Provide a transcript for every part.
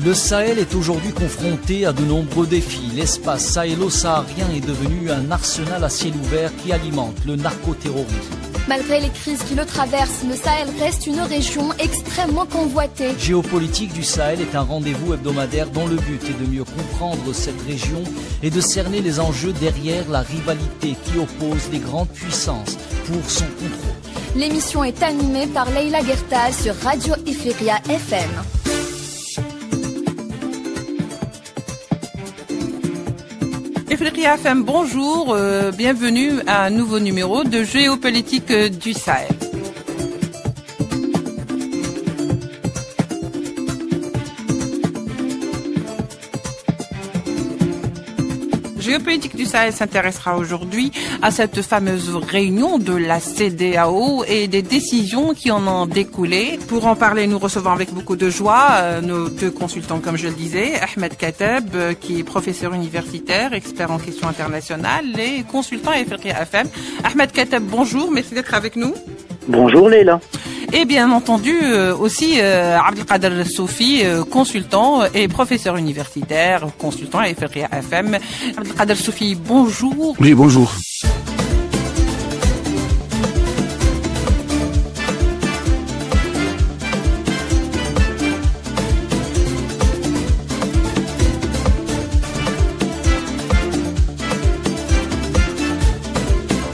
Le Sahel est aujourd'hui confronté à de nombreux défis. L'espace sahélo-saharien est devenu un arsenal à ciel ouvert qui alimente le narcoterrorisme. Malgré les crises qui le traversent, le Sahel reste une région extrêmement convoitée. Géopolitique du Sahel est un rendez-vous hebdomadaire dont le but est de mieux comprendre cette région et de cerner les enjeux derrière la rivalité qui oppose les grandes puissances pour son contrôle. L'émission est animée par Leila Gertal sur Radio Ifriqiya FM. Ifriqiya FM, bonjour, bienvenue à un nouveau numéro de Géopolitique du Sahel. Géopolitique du Sahel s'intéressera aujourd'hui à cette fameuse réunion de la CEDEAO et des décisions qui en ont découlé. Pour en parler, nous recevons avec beaucoup de joie nos deux consultants, comme je le disais, Ahmed Kateb, qui est professeur universitaire, expert en questions internationales et consultant à Ifriqiya FM. Ahmed Kateb, bonjour, merci d'être avec nous. Bonjour Leila. Et bien entendu aussi Abdelkader Soufi, consultant et professeur universitaire, consultant à Ifriqiya FM. Abdelkader Soufi, bonjour. Oui, bonjour.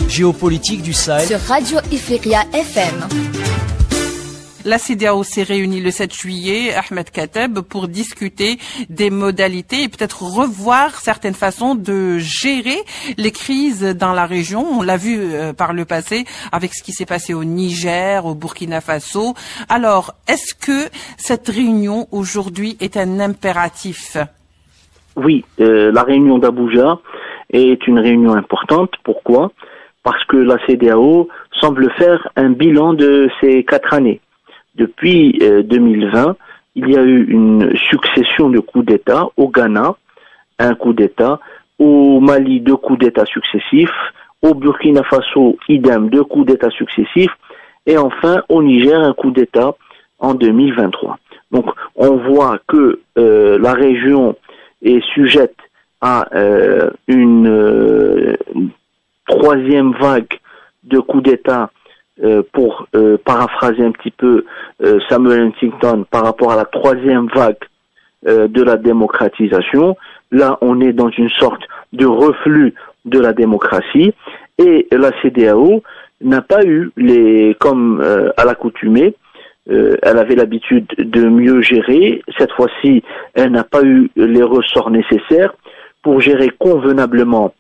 Géopolitique du Sahel sur Radio Ifriqiya FM. La CEDEAO s'est réunie le 7 juillet, Ahmed Kateb, pour discuter des modalités et peut-être revoir certaines façons de gérer les crises dans la région. On l'a vu par le passé avec ce qui s'est passé au Niger, au Burkina Faso. Alors, est-ce que cette réunion aujourd'hui est un impératif? Oui, la réunion d'Abuja est une réunion importante. Pourquoi? Parce que la CEDEAO semble faire un bilan de ces 4 années. Depuis 2020, il y a eu une succession de coups d'État au Ghana, un coup d'État, au Mali 2 coups d'État successifs, au Burkina Faso idem 2 coups d'État successifs, et enfin au Niger un coup d'État en 2023. Donc on voit que la région est sujette à une troisième vague de coups d'État, pour paraphraser un petit peu Samuel Huntington par rapport à la troisième vague de la démocratisation. Là, on est dans une sorte de reflux de la démocratie et la CEDEAO n'a pas eu comme à l'accoutumée, elle avait l'habitude de mieux gérer. Cette fois-ci, elle n'a pas eu les ressorts nécessaires pour gérer convenablement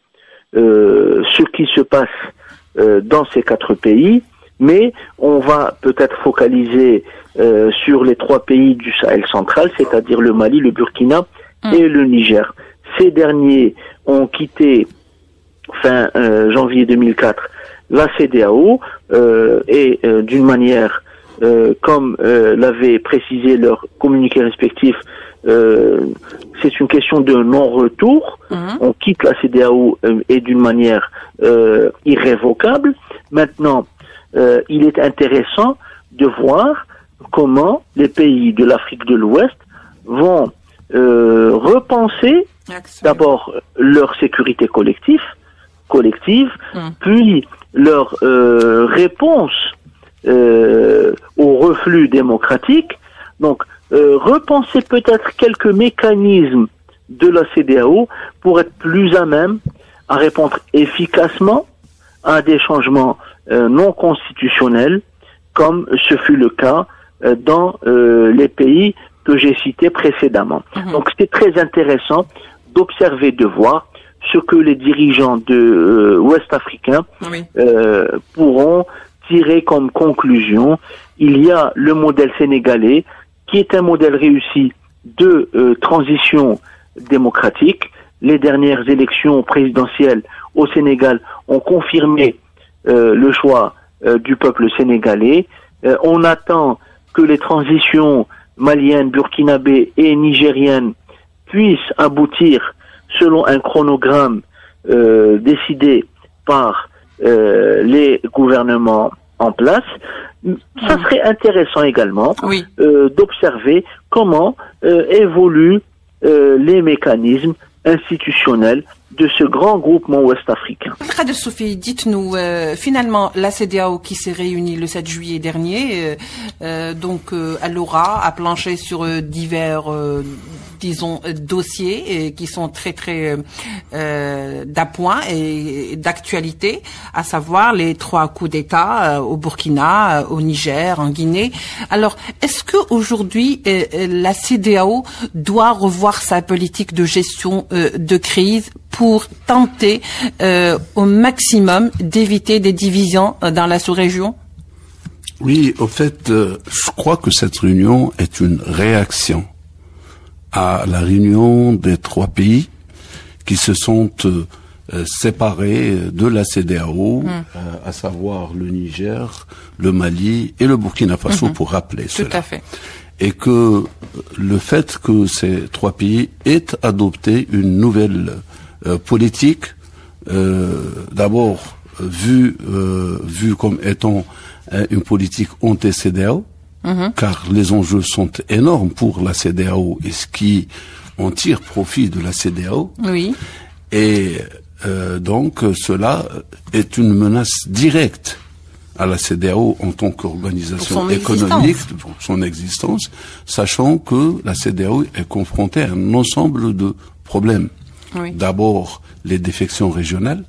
ce qui se passe dans ces 4 pays, mais on va peut-être focaliser sur les 3 pays du Sahel central, c'est-à-dire le Mali, le Burkina et le Niger. Ces derniers ont quitté fin janvier 2004 la CEDEAO et d'une manière comme l'avaient précisé leurs communiqués respectifs, c'est une question de non-retour. On quitte la CEDEAO et d'une manière irrévocable. Maintenant, il est intéressant de voir comment les pays de l'Afrique de l'Ouest vont repenser d'abord leur sécurité collective, puis leur réponse au reflux démocratique. Donc, repenser peut-être quelques mécanismes de la CEDEAO pour être plus à même à répondre efficacement à des changements non constitutionnels, comme ce fut le cas dans les pays que j'ai cités précédemment. Donc, c'est très intéressant d'observer, de voir ce que les dirigeants de ouest africains pourront tirer comme conclusion. Il y a le modèle sénégalais, qui est un modèle réussi de transition démocratique. Les dernières élections présidentielles au Sénégal ont confirmé le choix du peuple sénégalais. On attend que les transitions maliennes, burkinabées et nigériennes puissent aboutir selon un chronogramme décidé par les gouvernements en place. Ça serait intéressant également d'observer comment évoluent les mécanismes institutionnels de ce grand groupement ouest-africain. Khader Soufi, dites-nous, finalement, la CEDEAO qui s'est réunie le 7 juillet dernier, à l'ORA, a planché sur divers, dossiers qui sont très d'appoint et d'actualité, à savoir les 3 coups d'État au Burkina, au Niger, en Guinée. Alors, est-ce que aujourd'hui la CEDEAO doit revoir sa politique de gestion de crise pour tenter au maximum d'éviter des divisions dans la sous-région? Oui, au fait, je crois que cette réunion est une réaction à la réunion des 3 pays qui se sont séparés de la CEDEAO, à savoir le Niger, le Mali et le Burkina Faso, pour rappeler cela. Tout à fait. Et que le fait que ces 3 pays aient adopté une nouvelle politique, d'abord vue comme étant une politique anti-CEDEAO, car les enjeux sont énormes pour la CEDEAO et ce qui en tire profit de la CEDEAO. Oui. Et donc cela est une menace directe à la CEDEAO en tant qu'organisation économique, pour son existence, sachant que la CEDEAO est confrontée à un ensemble de problèmes. Oui. D'abord, les défections régionales,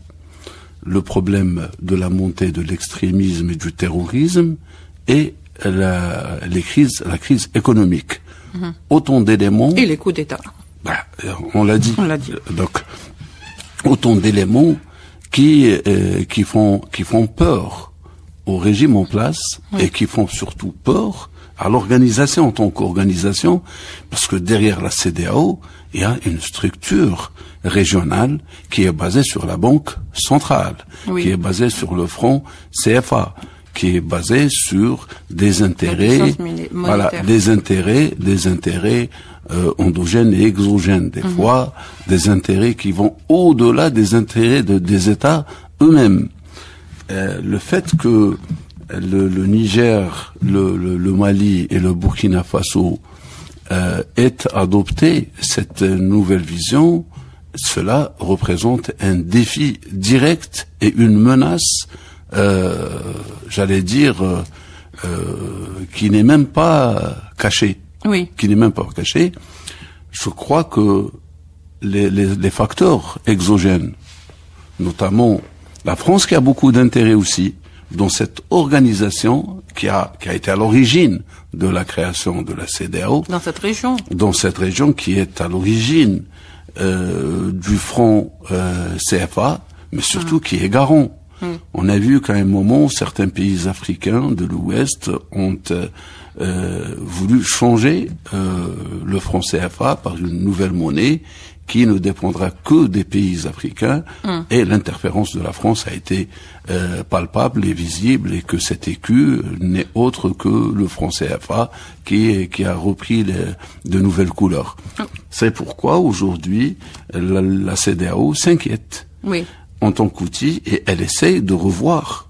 le problème de la montée de l'extrémisme et du terrorisme et la crise économique. Autant d'éléments. Et les coups d'État. On l'a dit. On l'a dit. Donc, autant d'éléments qui font peur au régime en place, et qui font surtout peur à l'organisation en tant qu'organisation, parce que derrière la CEDEAO, il y a une structure régionale qui est basée sur la Banque centrale, qui est basée sur le franc CFA, qui est basée sur des intérêts, des intérêts endogènes et exogènes, des fois des intérêts qui vont au-delà des intérêts des États eux-mêmes. Le fait que le Niger, le Mali et le Burkina Faso aient adopté cette nouvelle vision, cela représente un défi direct et une menace, qui n'est même pas cachée. Oui. Qui n'est même pas cachée. Je crois que les facteurs exogènes, notamment la France qui a beaucoup d'intérêt aussi dans cette organisation qui a été à l'origine de la création de la CEDEAO. Dans cette région. Dans cette région qui est à l'origine du franc CFA, mais surtout qui est garant. On a vu qu'à un moment, certains pays africains de l'Ouest ont voulu changer le franc CFA par une nouvelle monnaie qui ne dépendra que des pays africains, et l'interférence de la France a été palpable et visible, et que cet écu n'est autre que le franc CFA qui a repris de nouvelles couleurs. C'est pourquoi aujourd'hui la CEDEAO s'inquiète en tant qu'outil, et elle essaye de revoir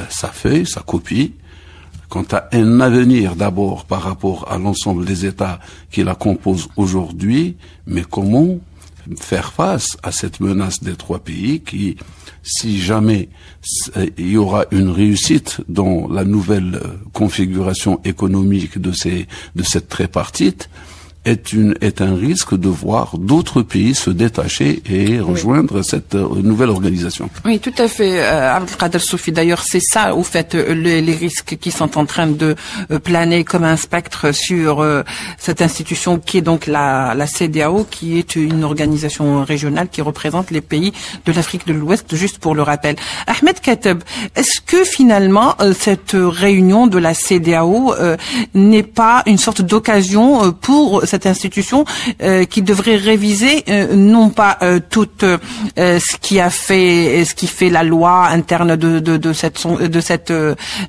sa feuille, sa copie, quant à un avenir d'abord par rapport à l'ensemble des États qui la composent aujourd'hui, mais comment faire face à cette menace des 3 pays qui, si jamais il y aura une réussite dans la nouvelle configuration économique de cette tripartite, est un risque de voir d'autres pays se détacher et rejoindre cette nouvelle organisation. Oui, tout à fait, Abdelkader Soufi. D'ailleurs, c'est ça, au fait, les risques qui sont en train de planer comme un spectre sur cette institution qui est donc la CEDEAO, qui est une organisation régionale qui représente les pays de l'Afrique de l'Ouest, juste pour le rappel. Ahmed Kateb, est-ce que finalement cette réunion de la CEDEAO n'est pas une sorte d'occasion pour cette institution qui devrait réviser non pas tout ce qui fait la loi interne de cette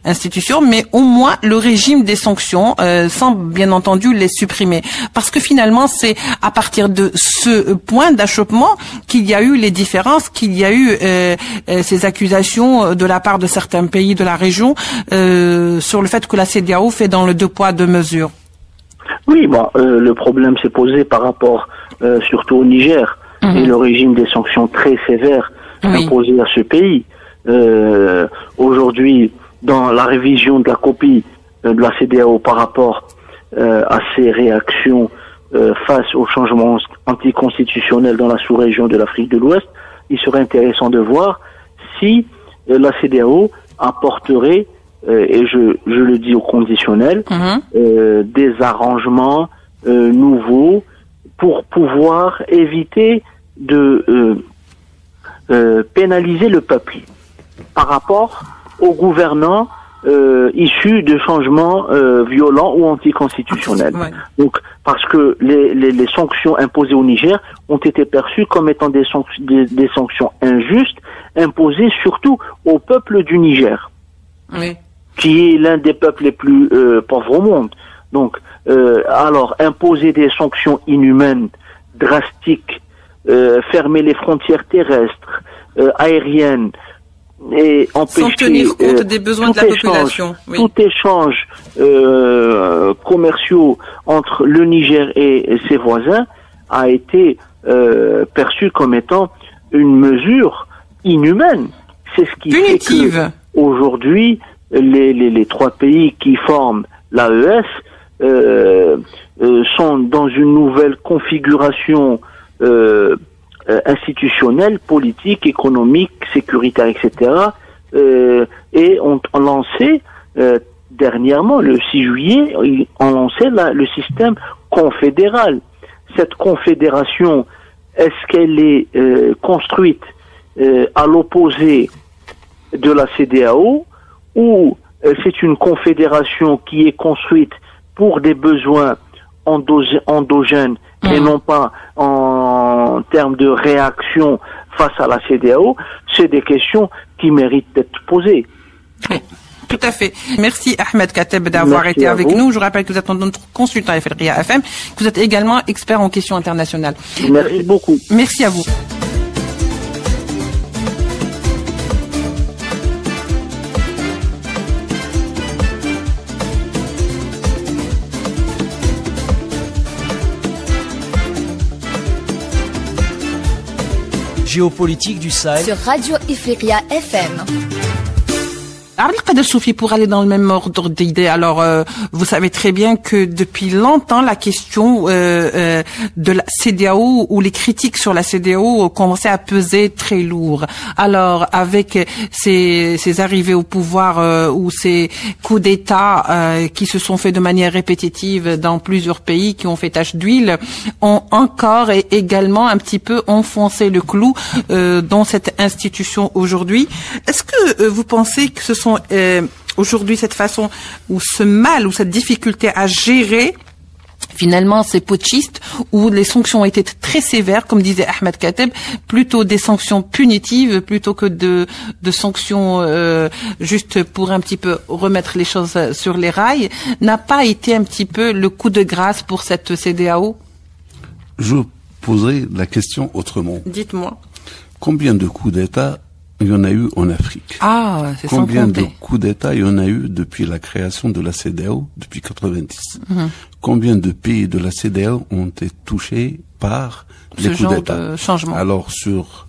institution, mais au moins le régime des sanctions, sans bien entendu les supprimer, parce que finalement c'est à partir de ce point d'achoppement qu'il y a eu les différences, qu'il y a eu ces accusations de la part de certains pays de la région sur le fait que la CEDEAO fait dans le 2 poids 2 mesures. Oui, bon, le problème s'est posé par rapport surtout au Niger et le régime des sanctions très sévères imposées à ce pays. Aujourd'hui, dans la révision de la copie de la CEDEAO par rapport à ses réactions face aux changements anticonstitutionnels dans la sous-région de l'Afrique de l'Ouest, il serait intéressant de voir si la CEDEAO apporterait, et je le dis au conditionnel, des arrangements nouveaux pour pouvoir éviter de pénaliser le peuple par rapport aux gouvernants issus de changements violents ou anticonstitutionnels. Donc, parce que les sanctions imposées au Niger ont été perçues comme étant des sanctions injustes, imposées surtout au peuple du Niger, qui est l'un des peuples les plus pauvres au monde. Donc, alors, imposer des sanctions inhumaines, drastiques, fermer les frontières terrestres, aériennes, et empêcher, sans tenir compte des besoins de la population. Tout échange commerciaux entre le Niger et ses voisins a été perçu comme étant une mesure inhumaine. C'est ce qui punitive. Fait que aujourd'hui les trois pays qui forment l'AES sont dans une nouvelle configuration institutionnelle, politique, économique, sécuritaire, etc. Et ont lancé dernièrement, le 6 juillet, ils ont lancé le système confédéral. Cette confédération, est-ce qu'elle est construite à l'opposé de la CEDEAO ou c'est une confédération qui est construite pour des besoins endogènes et non pas en termes de réaction face à la CEDEAO? C'est des questions qui méritent d'être posées. Oui, tout à fait. Merci Ahmed Kateb d'avoir été avec nous. Je rappelle que vous êtes notre consultant à FRIA FM, que vous êtes également expert en questions internationales. Merci beaucoup. Merci à vous. Géopolitique du Sahel sur Radio Ifriqiya FM. Abdelkader Soufi, pour aller dans le même ordre d'idées, alors vous savez très bien que depuis longtemps la question de la CEDEAO ou les critiques sur la CEDEAO commençaient à peser très lourd. Alors avec ces arrivées au pouvoir ou ces coups d'État qui se sont faits de manière répétitive dans plusieurs pays, qui ont fait tache d'huile, ont encore et également un petit peu enfoncé le clou dans cette institution aujourd'hui. Est-ce que vous pensez que ce sont aujourd'hui cette façon ou ce mal ou cette difficulté à gérer finalement ces putschistes où les sanctions ont été très sévères, comme disait Ahmed Kateb, plutôt des sanctions punitives plutôt que de sanctions juste pour un petit peu remettre les choses sur les rails, n'a pas été un petit peu le coup de grâce pour cette CEDEAO? Je poserai la question autrement. Dites-moi. Combien de coups d'État il y en a eu en Afrique? Ah, c'est sans compter. Combien de coups d'État il y en a eu depuis la création de la CEDEAO, depuis 90? Combien de pays de la CEDEAO ont été touchés par les coups d'État? Alors, sur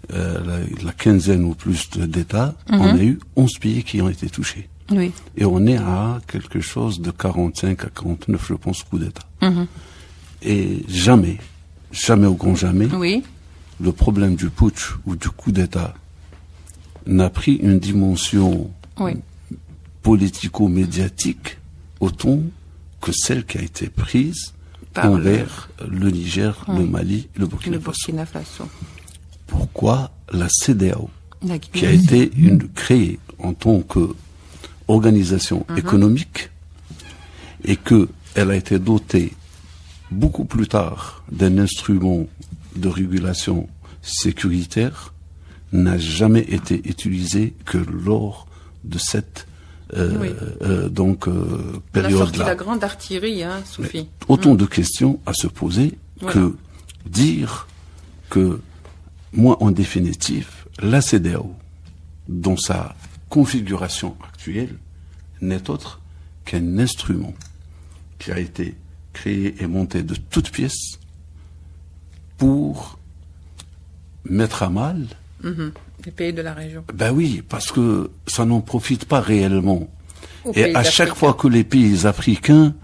la quinzaine ou plus d'États, on a eu 11 pays qui ont été touchés. Oui. Et on est à quelque chose de 45 à 49, je pense, coups d'État. Et jamais au grand jamais, le problème du putsch ou du coup d'État n'a pris une dimension politico-médiatique autant que celle qui a été prise envers le Niger, le Mali, le Burkina Faso. Pourquoi la CEDEAO, qui a été créée en tant qu'organisation économique et qu'elle a été dotée beaucoup plus tard d'un instrument de régulation sécuritaire, n'a jamais été utilisé que lors de cette période-là. La grande artillerie, Soufi. Autant de questions à se poser que dire que moi, en définitive, la CEDEAO, dans sa configuration actuelle, n'est autre qu'un instrument qui a été créée et montée de toutes pièces pour mettre à mal les pays de la région. Ben oui, parce que ça n'en profite pas réellement. Et à chaque fois que les pays africains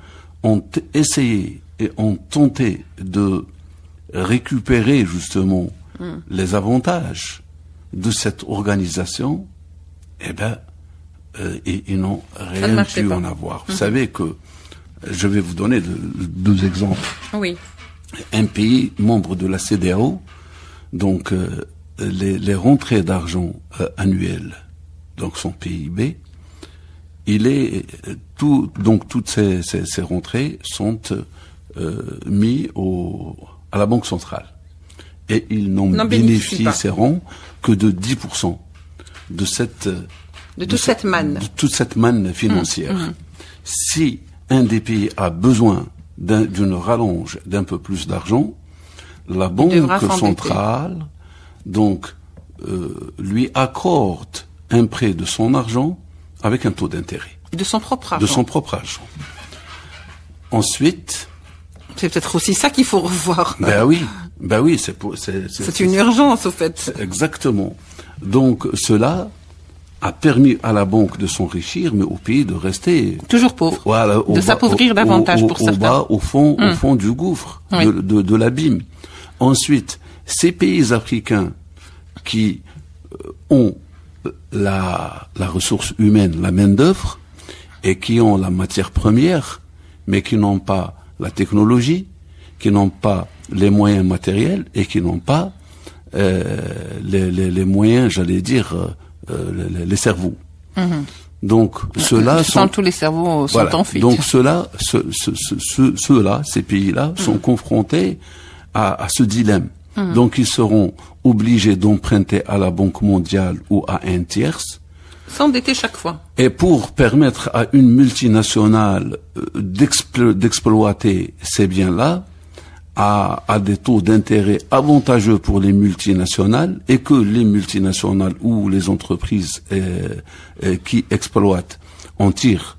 ont essayé et ont tenté de récupérer justement les avantages de cette organisation, eh ben, ils n'ont rien pu en avoir. Vous savez que, je vais vous donner deux exemples. Oui. Un pays membre de la CEDEAO, donc les rentrées d'argent annuelles, donc son PIB, il est donc toutes ces rentrées sont mis à la Banque centrale. Et ils n'en bénéficieront que de 10% de toute cette manne financière. Si un des pays a besoin d'une rallonge d'un peu plus d'argent, la Banque centrale donc lui accorde un prêt de son argent avec un taux d'intérêt. De son propre argent. De son propre argent. Ensuite, c'est peut-être aussi ça qu'il faut revoir. Ben oui, c'est une urgence au fait. Exactement. Donc cela a permis à la banque de s'enrichir, mais au pays de rester toujours pauvre, voilà, de s'appauvrir davantage pour certains. Au fond du gouffre, oui. de l'abîme. Ensuite, ces pays africains qui ont la ressource humaine, la main-d'œuvre, et qui ont la matière première, mais qui n'ont pas la technologie, qui n'ont pas les moyens matériels et qui n'ont pas les moyens, j'allais dire, les cerveaux. Donc ceux-là sont tous les cerveaux sont en fuite. Donc ceux-là, ces pays-là sont confrontés à ce dilemme. Donc ils seront obligés d'emprunter à la Banque mondiale ou à un tierce. S'endetter chaque fois. Et pour permettre à une multinationale d'exploiter ces biens-là à des taux d'intérêt avantageux pour les multinationales, et que les multinationales ou les entreprises qui exploitent en tirent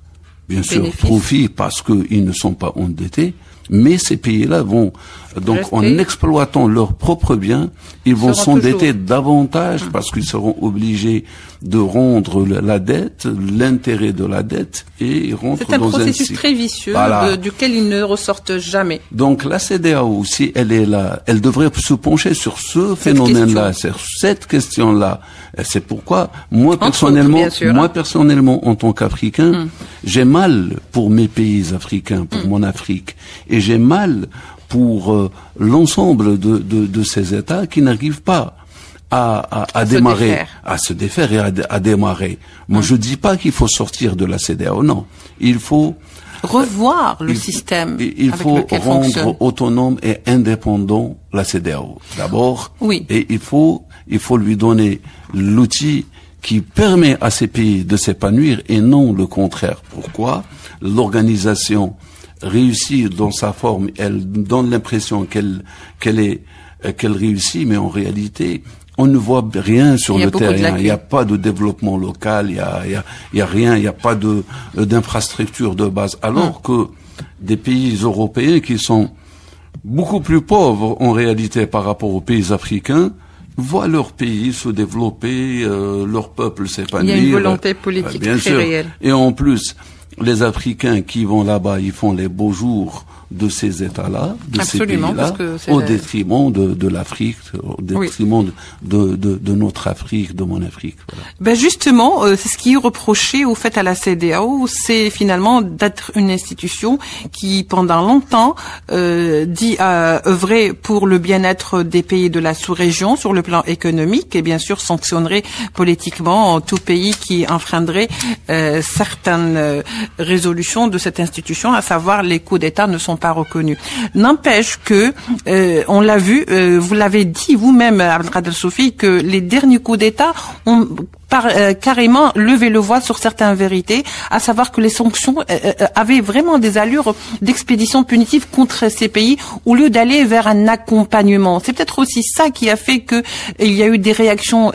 bien sûr profit parce qu'ils ne sont pas endettés. Mais ces pays-là vont, donc en exploitant leurs propres biens, ils vont s'endetter davantage parce qu'ils seront obligés de rendre la dette, l'intérêt de la dette, et ils rentrent dans un processus très vicieux duquel ils ne ressortent jamais. Donc la CEDEAO, si elle est là, elle devrait se pencher sur ce phénomène-là, sur cette question-là. C'est pourquoi moi personnellement, en tant qu'Africain, j'ai mal pour mes pays africains, pour mon Afrique, et j'ai mal pour l'ensemble de ces États qui n'arrivent pas à démarrer, à se défaire et à démarrer. Moi, je dis pas qu'il faut sortir de la CEDEAO, non. Il faut revoir le système. Il faut rendre autonome et indépendant la CEDEAO. D'abord, et il faut lui donner l'outil qui permet à ces pays de s'épanouir et non le contraire. Pourquoi? L'organisation réussit dans sa forme, elle donne l'impression qu'elle réussit, mais en réalité, on ne voit rien sur le terrain. Il n'y a pas de développement local, il y a rien, il n'y a pas d'infrastructure de base. Alors que des pays européens qui sont beaucoup plus pauvres en réalité par rapport aux pays africains, voient leur pays se développer, leur peuple s'épanouir. Il y a une volonté politique très réelle. Et en plus, les Africains qui vont là-bas, ils font les beaux jours de ces États-là, de ces pays-là, au détriment de l'Afrique, au détriment de notre Afrique, de mon Afrique. Voilà. Ben justement, c'est ce qui est reproché au fait à la CEDEAO, c'est finalement d'être une institution qui, pendant longtemps, dit œuvrer pour le bien-être des pays de la sous-région sur le plan économique et bien sûr sanctionnerait politiquement tout pays qui enfreindrait certaines résolutions de cette institution, à savoir les coups d'État ne sont pas reconnus. N'empêche que, on l'a vu, vous l'avez dit vous-même, Abdelkader Soufi, que les derniers coups d'État ont carrément levé le voile sur certaines vérités, à savoir que les sanctions avaient vraiment des allures d'expédition punitive contre ces pays au lieu d'aller vers un accompagnement. C'est peut-être aussi ça qui a fait que il y a eu des réactions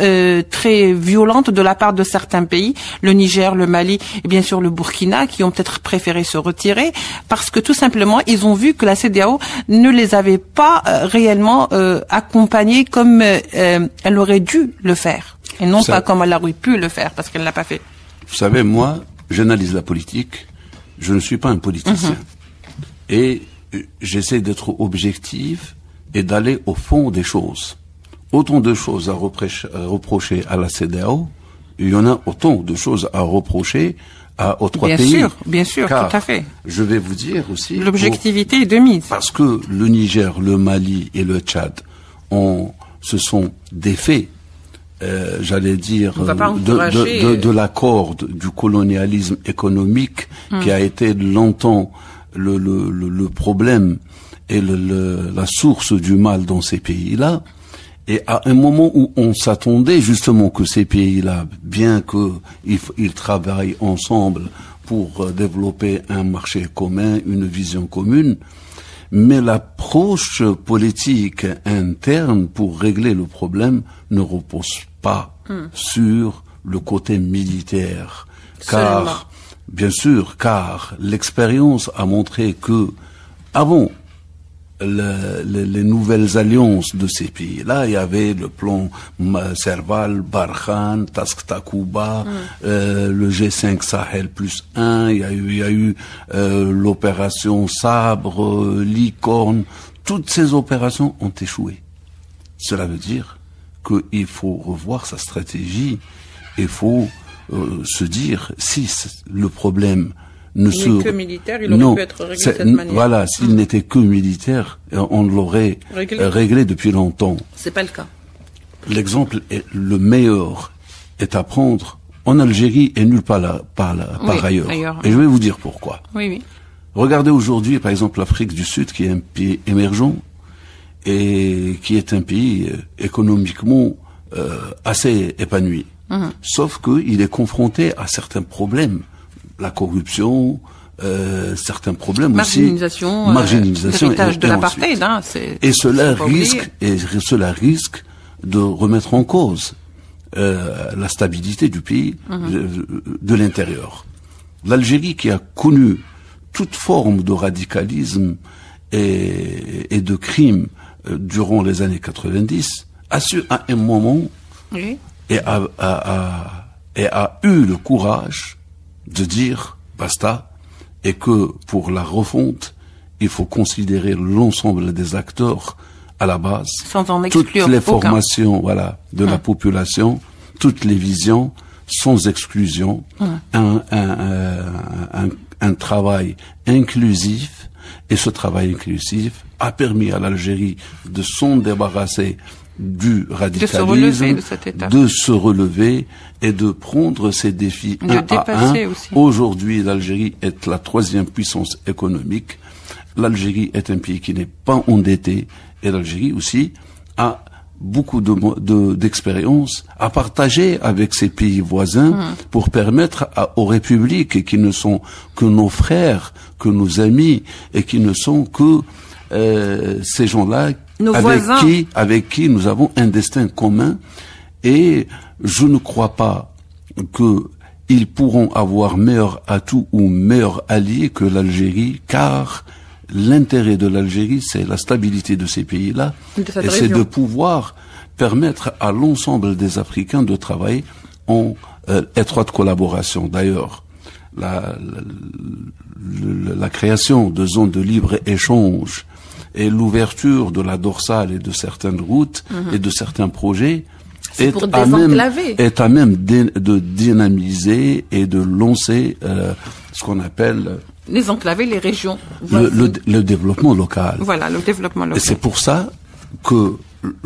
très violentes de la part de certains pays, le Niger, le Mali et bien sûr le Burkina, qui ont peut-être préféré se retirer parce que tout simplement ils ont vu que la CEDEAO ne les avait pas réellement accompagnés comme elle aurait dû le faire et non pas comme elle aurait pu le faire parce qu'elle l'a pas fait. Vous savez, moi, j'analyse la politique, je ne suis pas un politicien. Et j'essaie d'être objectif et d'aller au fond des choses. Autant de choses à reprocher à la CEDEAO, il y en a autant de choses à reprocher aux trois pays. Bien sûr, car tout à fait. Je vais vous dire aussi... L'objectivité est de mise. Parce que le Niger, le Mali et le Tchad se sont défaits, j'allais dire, de l'accord du colonialisme économique qui a été longtemps le problème et la source du mal dans ces pays-là. Et à un moment où on s'attendait justement que ces pays-là, bien qu'ils travaillent ensemble pour développer un marché commun, une vision commune, mais l'approche politique interne pour régler le problème ne repose pas sur le côté militaire. Car, bien sûr, car l'expérience a montré que avant les nouvelles alliances de ces pays-là, il y avait le plan Serval, Barkhane, Task Takuba, le G5 Sahel +1, il y a eu l'opération Sabre, Licorne. Toutes ces opérations ont échoué. Cela veut dire qu'il faut revoir sa stratégie. Il faut se dire si le problème que militaire, il aurait pu être réglé de cette manière. Voilà, s'il n'était que militaire, on l'aurait réglé depuis longtemps. C'est pas le cas. L'exemple le meilleur est à prendre en Algérie et nulle part par ailleurs. Et je vais vous dire pourquoi. Oui. Regardez aujourd'hui, par exemple, l'Afrique du Sud, qui est un pays émergent et qui est un pays économiquement assez épanoui. Sauf qu'il est confronté à certains problèmes. La corruption, certains problèmes marginalisation, l'héritage de l'apartheid, et cela risque de remettre en cause la stabilité du pays de l'intérieur. L'Algérie, qui a connu toute forme de radicalisme et de crimes durant les années 90, a su à un moment et a eu le courage de dire basta, et que pour la refonte, il faut considérer l'ensemble des acteurs à la base, sans en exclure toutes les formations, de la population, toutes les visions, sans exclusion, un travail inclusif, et ce travail inclusif a permis à l'Algérie de s'en débarrasser du radicalisme, de se relever et de prendre ces défis un à un. Aujourd'hui, l'Algérie est la 3e puissance économique. L'Algérie est un pays qui n'est pas endetté, et l'Algérie aussi a beaucoup d'expérience à partager avec ses pays voisins pour permettre aux républiques qui ne sont que nos frères, que nos amis, et qui ne sont que ces gens-là avec qui nous avons un destin commun, et je ne crois pas qu'ils pourront avoir meilleur atout ou meilleur allié que l'Algérie, car l'intérêt de l'Algérie, c'est la stabilité de ces pays-là, et c'est de pouvoir permettre à l'ensemble des Africains de travailler en étroite collaboration. D'ailleurs, la création de zones de libre-échange et l'ouverture de la dorsale et de certaines routes et de certains projets est à même de dynamiser et de lancer ce qu'on appelle les enclavés, les régions. Le développement local. Voilà, le développement local. Et c'est pour ça que,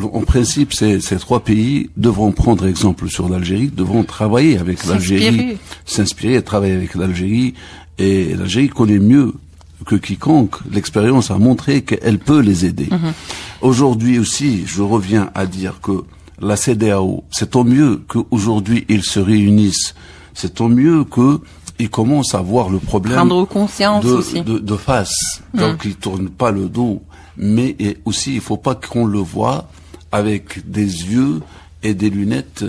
en principe, ces trois pays devront prendre exemple sur l'Algérie, devront travailler avec l'Algérie, s'inspirer et travailler avec l'Algérie. Et l'Algérie connaît mieux que quiconque. L'expérience a montré qu'elle peut les aider. Aujourd'hui aussi, je reviens à dire que la CEDEAO, c'est tant mieux qu'aujourd'hui ils se réunissent, c'est tant mieux qu'ils commencent à voir le problème prendre conscience aussi. De face. Donc ils tournent pas le dos, mais aussi il faut pas qu'on le voit avec des yeux et des lunettes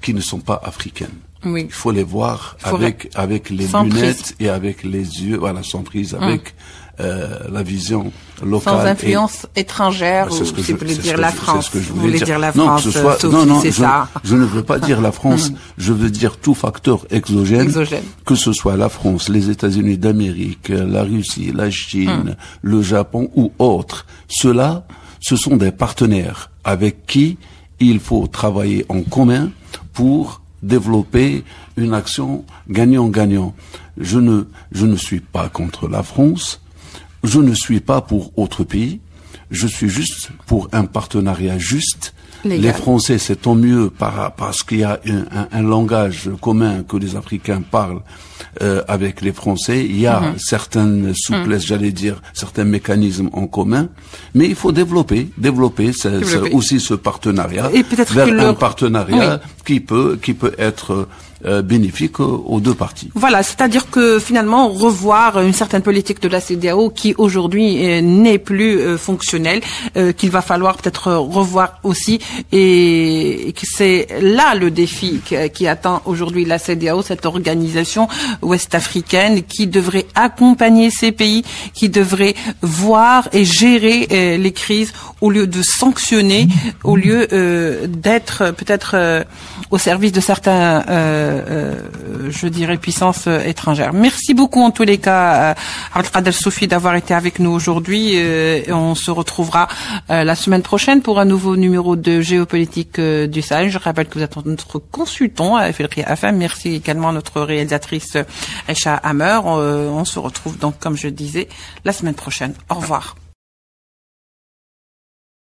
qui ne sont pas africaines. Oui. Il faut les voir avec les lunettes et avec les yeux, voilà, sans prise, avec la vision locale. Sans influence étrangère, ou si vous voulez dire la France. C'est ce que je voulais dire la non, France, je ne veux pas dire la France, je veux dire tout facteur exogène, que ce soit la France, les États-Unis d'Amérique, la Russie, la Chine, le Japon ou autres. Ceux-là, ce sont des partenaires avec qui il faut travailler en commun pour développer une action gagnant-gagnant. Je ne suis pas contre la France, je ne suis pas pour autre pays, je suis juste pour un partenariat juste. Légal. Les Français, c'est tant mieux parce qu'il y a un langage commun que les Africains parlent avec les Français. Il y a certaines souplesses, j'allais dire, certains mécanismes en commun, mais il faut développer aussi ce partenariat et peut-être vers un partenariat qui peut être bénéfique aux deux parties. Voilà, c'est-à-dire que finalement revoir une certaine politique de la CEDEAO qui aujourd'hui n'est plus fonctionnelle, qu'il va falloir peut-être revoir aussi, et que c'est là le défi qui attend aujourd'hui la CEDEAO, cette organisation ouest-africaine qui devrait accompagner ces pays, qui devrait voir et gérer les crises au lieu de sanctionner, au lieu d'être peut-être au service de certains je dirais puissances étrangères. Merci beaucoup en tous les cas Abdelkader Soufi d'avoir été avec nous aujourd'hui. On se retrouvera la semaine prochaine pour un nouveau numéro de Géopolitique du Sahel. Je rappelle que vous êtes notre consultant à FLRI FM. Merci également à notre réalisatrice Aïcha Hammer. On se retrouve donc, comme je disais, la semaine prochaine. Au revoir.